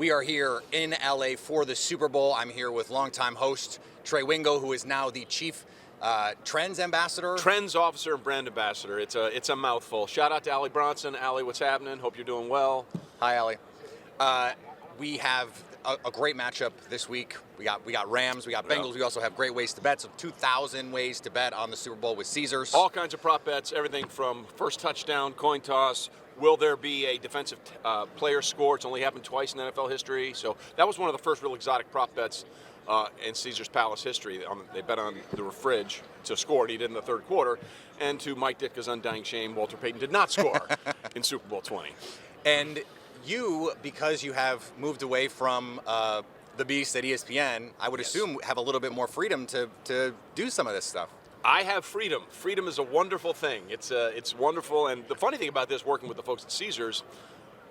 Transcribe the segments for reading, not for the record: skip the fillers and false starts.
We are here in LA for the Super Bowl. I'm here with longtime host Trey Wingo, who is now the chief trends ambassador. Trends officer and brand ambassador. It's a mouthful. Shout out to Allie Bronson. Allie, what's happening? Hope you're doing well. Hi, Allie. We have a great matchup this week. We got Rams, we got Bengals. Yeah. We also have great ways to bet. So 2,000 ways to bet on the Super Bowl with Caesars. All kinds of prop bets. Everything from first touchdown, coin toss. Will there be a defensive player score? It's only happened twice in NFL history. So that was one of the first real exotic prop bets in Caesars Palace history. They bet on the fridge to score, and he did in the third quarter. And to Mike Ditka's undying shame, Walter Payton did not score in Super Bowl 20. And you, because you have moved away from the beast at ESPN, I would assume have a little bit more freedom to do some of this stuff. I have freedom. Freedom is a wonderful thing. It's wonderful. And the funny thing about this, working with the folks at Caesars,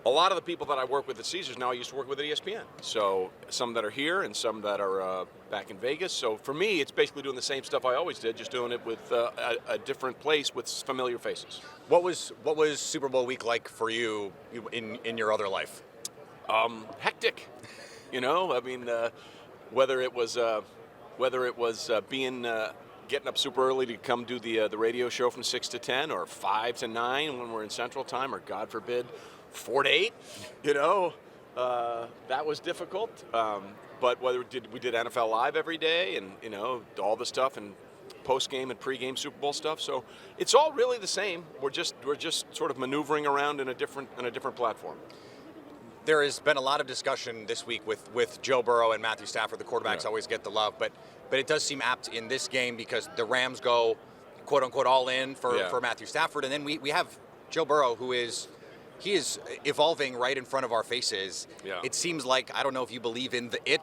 a lot of the people that I work with at Caesars now I used to work with at ESPN. So some that are here and some that are back in Vegas. So for me, it's basically doing the same stuff I always did, just doing it with a different place with familiar faces. What was Super Bowl week like for you in your other life? Hectic. You know, I mean, whether it was getting up super early to come do the radio show from 6 to 10 or 5 to 9 when we're in Central Time, or God forbid, 4 to 8, you know, that was difficult. But we did NFL Live every day, and you know, all the stuff and post-game and pre-game Super Bowl stuff. So it's all really the same. We're just sort of maneuvering around in a different platform. There has been a lot of discussion this week with Joe Burrow and Matthew Stafford. The quarterbacks always get the love, but it does seem apt in this game because the Rams go, quote unquote, all in for Matthew Stafford, and then we have Joe Burrow, who is evolving right in front of our faces. Yeah. It seems like, I don't know if you believe in the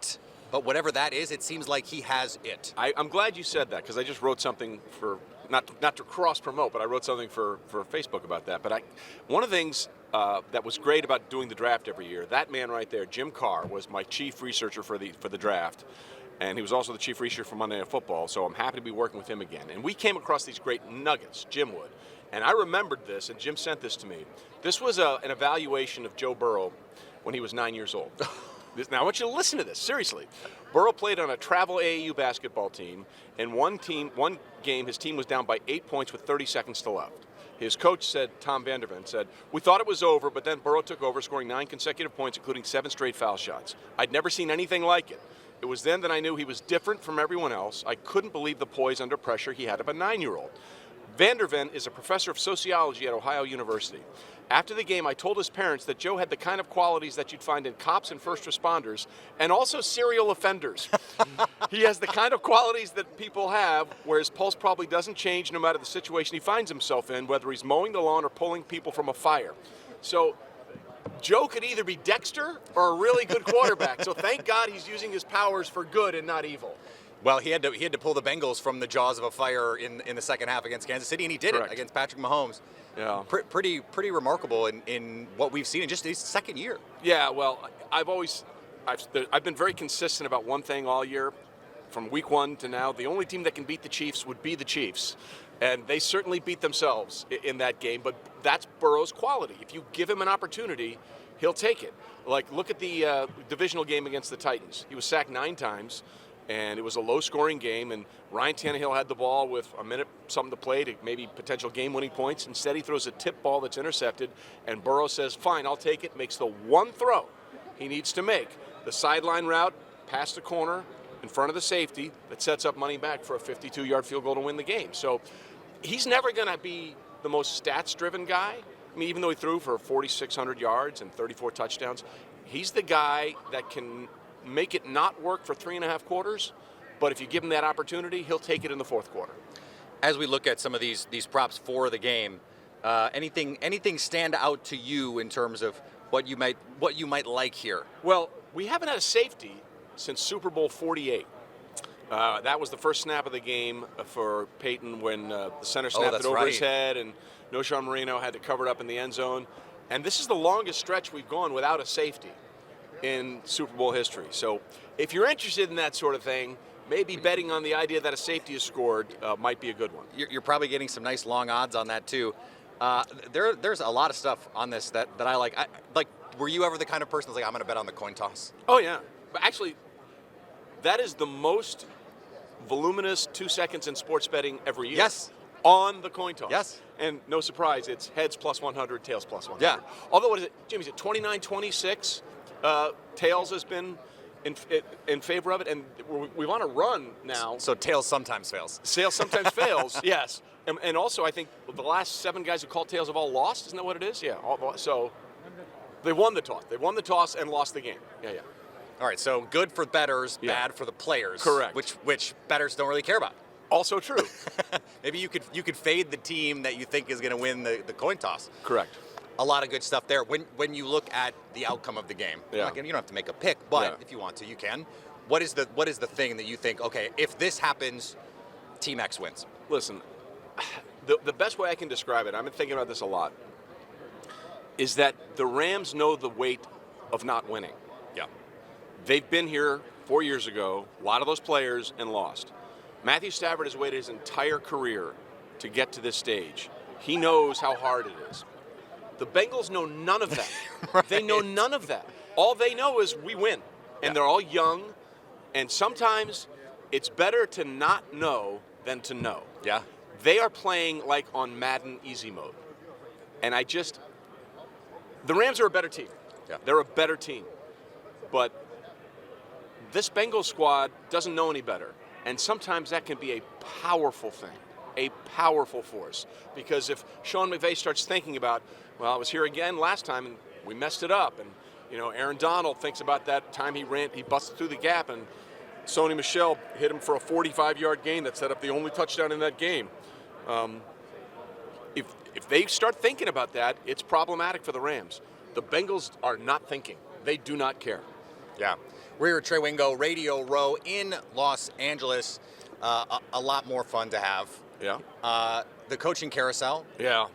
but whatever that is, it seems like he has it. I'm glad you said that, because I just wrote something for not to cross promote, but I wrote something for Facebook about that. But one of the things that was great about doing the draft every year, that man right there, Jim Carr, was my chief researcher for the draft. And he was also the chief researcher for Monday Night Football, so I'm happy to be working with him again. And we came across these great nuggets, Jim would. And I remembered this, and Jim sent this to me. This was an evaluation of Joe Burrow when he was 9 years old. Now, I want you to listen to this, seriously. Burrow played on a travel AAU basketball team, and one game, his team was down by 8 points with 30 seconds to left. His coach said, Tom Vanderven said, "We thought it was over, but then Burrow took over, scoring 9 consecutive points, including 7 straight foul shots. I'd never seen anything like it. It was then that I knew he was different from everyone else. I couldn't believe the poise under pressure he had of a 9-year-old. Vanderven is a professor of sociology at Ohio University. After the game, I told his parents that Joe had the kind of qualities that you'd find in cops and first responders, and also serial offenders. He has the kind of qualities that people have, where his pulse probably doesn't change no matter the situation he finds himself in, whether he's mowing the lawn or pulling people from a fire." So Joe could either be Dexter or a really good quarterback. So thank God he's using his powers for good and not evil. Well, he had to pull the Bengals from the jaws of a fire in the second half against Kansas City, and he did it against Patrick Mahomes. Yeah, pretty remarkable in what we've seen in just his second year. Yeah, well, I've been very consistent about one thing all year, from week 1 to now. The only team that can beat the Chiefs would be the Chiefs, and they certainly beat themselves in that game. But that's Burrow's quality. If you give him an opportunity, he'll take it. Like, look at the divisional game against the Titans. He was sacked 9 times. And it was a low-scoring game, and Ryan Tannehill had the ball with a minute something to play to maybe potential game-winning points. Instead, he throws a tip ball that's intercepted, and Burrow says, "Fine, I'll take it," makes the one throw he needs to make. The sideline route, past the corner, in front of the safety, that sets up money back for a 52-yard field goal to win the game. So he's never going to be the most stats-driven guy. I mean, even though he threw for 4,600 yards and 34 touchdowns, he's the guy that can make it not work for 3.5 quarters, but if you give him that opportunity, he'll take it in the fourth quarter. As we look at some of these props for the game, anything stand out to you in terms of what you might like here? Well, we haven't had a safety since Super Bowl 48. That was the first snap of the game for Peyton when the center snapped it over his head, and Noshawn Marino had to cover it up in the end zone. And this is the longest stretch we've gone without a safety in Super Bowl history. So if you're interested in that sort of thing, maybe betting on the idea that a safety is scored might be a good one. You're probably getting some nice long odds on that too. There's a lot of stuff on this that I like. were you ever the kind of person that's like, I'm going to bet on the coin toss? Oh, yeah. But actually, that is the most voluminous 2 seconds in sports betting every year. Yes. On the coin toss. Yes. And no surprise, it's heads plus 100, tails plus 100. Yeah. Although, what is it, Jimmy, is it 29-26? Tails has been in favor of it, and we're on a run now. So tails sometimes fails. Tails sometimes fails, yes. And also, I think the last 7 guys who called tails have all lost. Isn't that what it is? Yeah. So they won the toss. They won the toss and lost the game. Yeah. All right, so good for bettors, Yeah. bad for the players. Correct. Which bettors don't really care about. Also true. Maybe you could fade the team that you think is going to win the coin toss. Correct. A lot of good stuff there. When you look at the outcome of the game, Yeah. you don't have to make a pick, but Yeah. if you want to, you can. What is the thing that you think? Okay, if this happens, Team X wins. Listen, the best way I can describe it, I've been thinking about this a lot, is that the Rams know the weight of not winning. Yeah. They've been here 4 years ago, a lot of those players, and lost. Matthew Stafford has waited his entire career to get to this stage. He knows how hard it is. The Bengals know none of that. Right. They know none of that. All they know is we win. And they're all young, and sometimes it's better to not know than to know. Yeah. They are playing like on Madden easy mode. And the Rams are a better team. Yeah. They're a better team. But this Bengals squad doesn't know any better. And sometimes that can be a powerful thing, a powerful force. Because if Sean McVay starts thinking about, well, I was here again last time and we messed it up. And, Aaron Donald thinks about that time he busted through the gap and Sony Michel hit him for a 45-yard gain that set up the only touchdown in that game. If they start thinking about that, it's problematic for the Rams. The Bengals are not thinking. They do not care. Yeah. We're here at Trey Wingo Radio Row in Los Angeles. A lot more fun to have. Yeah. The coaching carousel Yeah.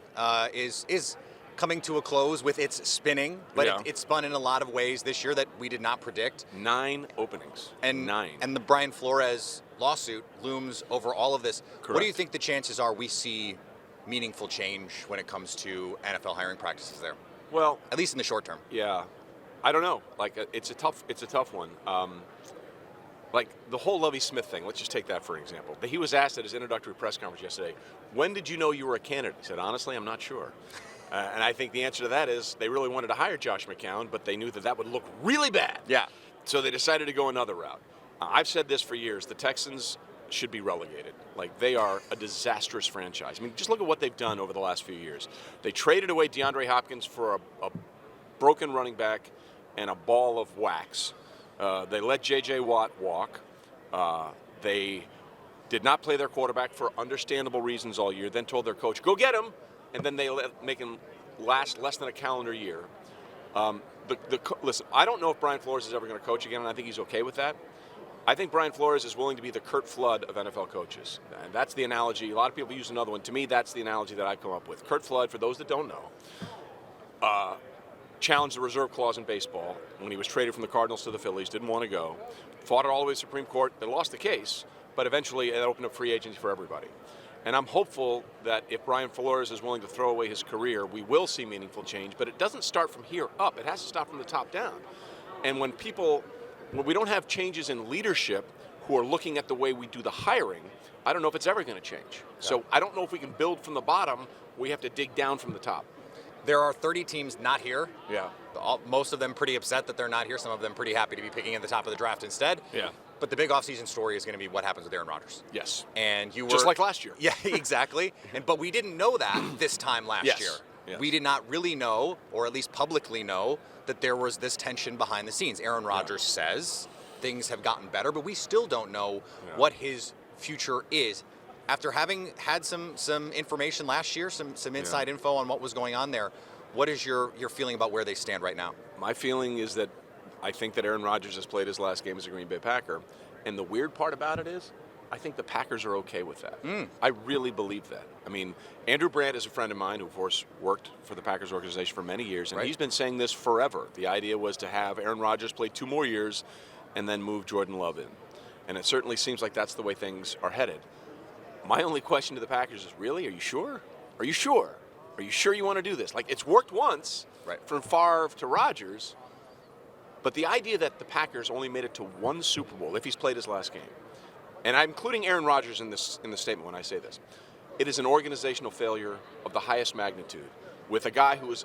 is coming to a close with its spinning, but Yeah. it spun in a lot of ways this year that we did not predict. 9 openings. And 9. And the Brian Flores lawsuit looms over all of this. What do you Correct. think the chances are we see meaningful change when it comes to NFL hiring practices there, Well, at least in the short term? yeah. I don't know. It's a tough one. Like the whole Lovie Smith thing. Let's just take that for an example. He was asked at his introductory press conference yesterday, "When did you know you were a candidate?" He said, "Honestly, I'm not sure." And I think the answer to that is they really wanted to hire Josh McCown, but they knew that would look really bad. Yeah. So they decided to go another route. I've said this for years. The Texans should be relegated. Like, they are a disastrous franchise. I mean, just look at what they've done over the last few years. They traded away DeAndre Hopkins for a broken running back and a ball of wax. They let J.J. Watt walk. They did not play their quarterback for understandable reasons all year, then told their coach, go get him, and then they make him last less than a calendar year. Listen, I don't know if Brian Flores is ever going to coach again, and I think he's okay with that. I think Brian Flores is willing to be the Curt Flood of NFL coaches. And that's the analogy. A lot of people use another one. To me, that's the analogy that I've come up with. Curt Flood, for those that don't know, challenged the reserve clause in baseball when he was traded from the Cardinals to the Phillies, didn't want to go, fought it all the way to the Supreme Court. They lost the case, but eventually it opened up free agency for everybody. And I'm hopeful that if Brian Flores is willing to throw away his career, we will see meaningful change, but it doesn't start from here up. It has to start from the top down. And when we don't have changes in leadership who are looking at the way we do the hiring, I don't know if it's ever going to change. Yeah. So I don't know if we can build from the bottom. We have to dig down from the top. There are 30 teams not here. Yeah. Most of them pretty upset that they're not here. Some of them pretty happy to be picking at the top of the draft instead. Yeah. But the big offseason story is going to be what happens with Aaron Rodgers. Yes. And you were just like last year. Yeah, exactly. But we didn't know that this time last year. Yes. We did not really know, or at least publicly know, that there was this tension behind the scenes. Aaron Rodgers says things have gotten better, but we still don't know what his future is. After having had some information last year, some inside info on what was going on there, what is your feeling about where they stand right now? My feeling is that I think that Aaron Rodgers has played his last game as a Green Bay Packer. And the weird part about it is I think the Packers are okay with that. I really believe that. I mean, Andrew Brandt is a friend of mine who, of course, worked for the Packers organization for many years, and he's been saying this forever. The idea was to have Aaron Rodgers play 2 more years and then move Jordan Love in. And it certainly seems like that's the way things are headed. My only question to the Packers is, really, are you sure? Are you sure? Are you sure you want to do this? Like, it's worked once from Favre to Rodgers, but the idea that the Packers only made it to one Super Bowl if he's played his last game, and I'm including Aaron Rodgers in the statement when I say this, it is an organizational failure of the highest magnitude with a guy who is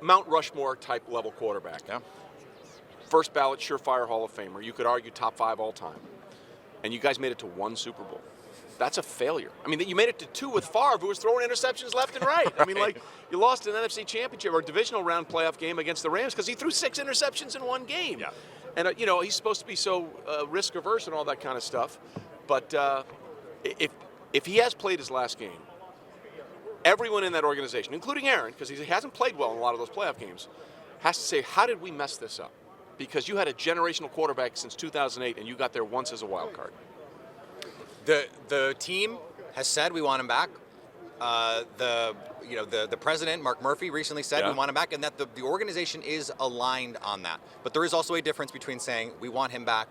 Mount Rushmore type level quarterback. Yeah. First ballot, surefire Hall of Famer. You could argue top 5 all time. And you guys made it to one Super Bowl. That's a failure. I mean, you made it to 2 with Favre, who was throwing interceptions left and right. I mean, like, you lost an NFC championship or divisional round playoff game against the Rams because he threw 6 interceptions in one game. Yeah. And, he's supposed to be so risk averse and all that kind of stuff. But if he has played his last game, everyone in that organization, including Aaron, because he hasn't played well in a lot of those playoff games, has to say, how did we mess this up? Because you had a generational quarterback since 2008, and you got there once as a wild card. The team has said we want him back. The president, Mark Murphy, recently said we want him back, and that the organization is aligned on that. But there is also a difference between saying we want him back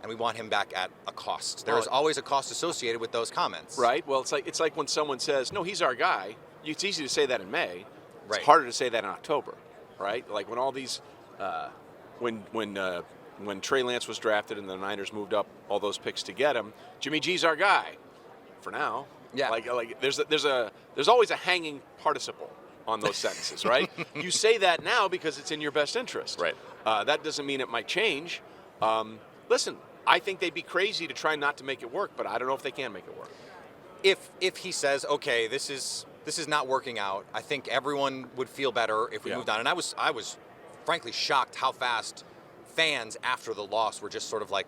and we want him back at a cost. There is always a cost associated with those comments. Right. Well, it's like when someone says, no, he's our guy. It's easy to say that in May. It's Right. harder to say that in October. Right. Like when all these when Trey Lance was drafted and the Niners moved up all those picks to get him, Jimmy G's our guy. For now. Yeah. Like there's always a hanging participle on those sentences, right? You say that now because it's in your best interest. Right. That doesn't mean it might change. Listen, I think they'd be crazy to try not to make it work, but I don't know if they can make it work. If he says, okay, this is not working out, I think everyone would feel better if we moved on. And I was frankly shocked how fast fans after the loss were just sort of like,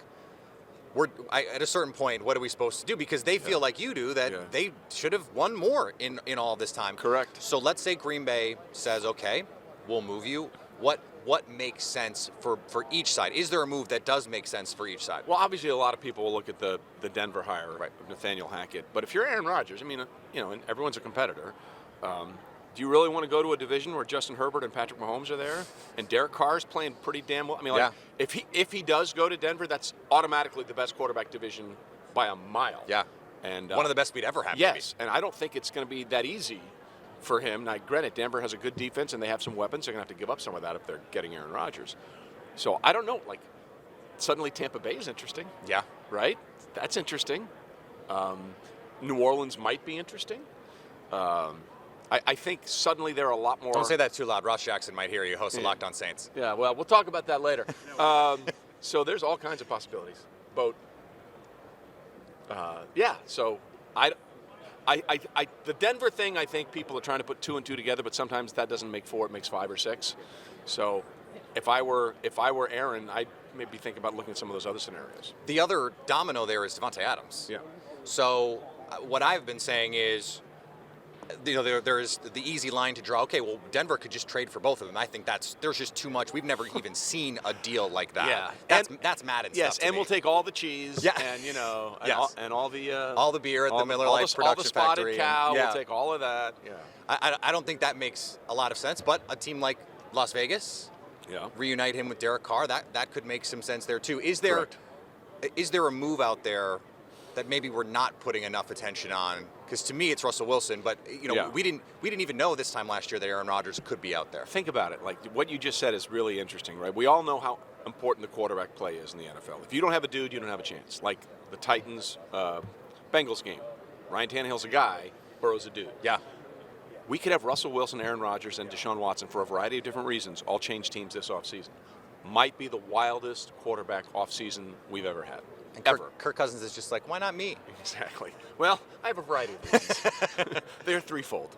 at a certain point, what are we supposed to do? Because they feel like you do, that they should have won more in all this time. Correct. So let's say Green Bay says, okay, we'll move you. What makes sense for each side? Is there a move that does make sense for each side? Well, obviously, a lot of people will look at the Denver hire of Nathaniel Hackett. But if you're Aaron Rodgers, I mean, and everyone's a competitor. Do you really want to go to a division where Justin Herbert and Patrick Mahomes are there, and Derek Carr's playing pretty damn well? I mean, if he does go to Denver, that's automatically the best quarterback division by a mile. Yeah, and one of the best we'd ever had. Yes, and I don't think it's going to be that easy for him. Now, granted, Denver has a good defense and they have some weapons. They're going to have to give up some of that if they're getting Aaron Rodgers. So I don't know. Like, suddenly Tampa Bay is interesting. Yeah, right. That's interesting. New Orleans might be interesting. I think suddenly there are a lot more. Don't say that too loud. Ross Jackson might hear you. Host of Locked On Saints. Yeah, well, we'll talk about that later. So there's all kinds of possibilities. But so the Denver thing, I think people are trying to put 2 and 2 together, but sometimes that doesn't make 4; it makes 5 or 6. So if I were Aaron, I'd maybe think about looking at some of those other scenarios. The other domino there is Devontae Adams. Yeah. So what I've been saying is, there is the easy line to draw. Okay, well, Denver could just trade for both of them. I think there's just too much. We've never even seen a deal like that. Yeah, that's Madden yes, stuff. Yes, and we'll take all the cheese. Yeah. And and all the beer at the Miller all Lite the, production all the spotted factory. cow. We'll take all of that. Yeah. I don't think that makes a lot of sense. But a team like Las Vegas, reunite him with Derek Carr. That could make some sense there too. Is there a move out there that maybe we're not putting enough attention on? Because to me, it's Russell Wilson, but we didn't even know this time last year that Aaron Rodgers could be out there. Think about it. Like what you just said is really interesting, right? We all know how important the quarterback play is in the NFL. If you don't have a dude, you don't have a chance. Like the Titans Bengals game, Ryan Tannehill's a guy, Burrow's a dude. Yeah. We could have Russell Wilson, Aaron Rodgers, and Deshaun Watson for a variety of different reasons all change teams this offseason. Might be the wildest quarterback offseason we've ever had. And Kirk Cousins is just like, why not me? Exactly. Well, I have a variety of reasons. They're threefold.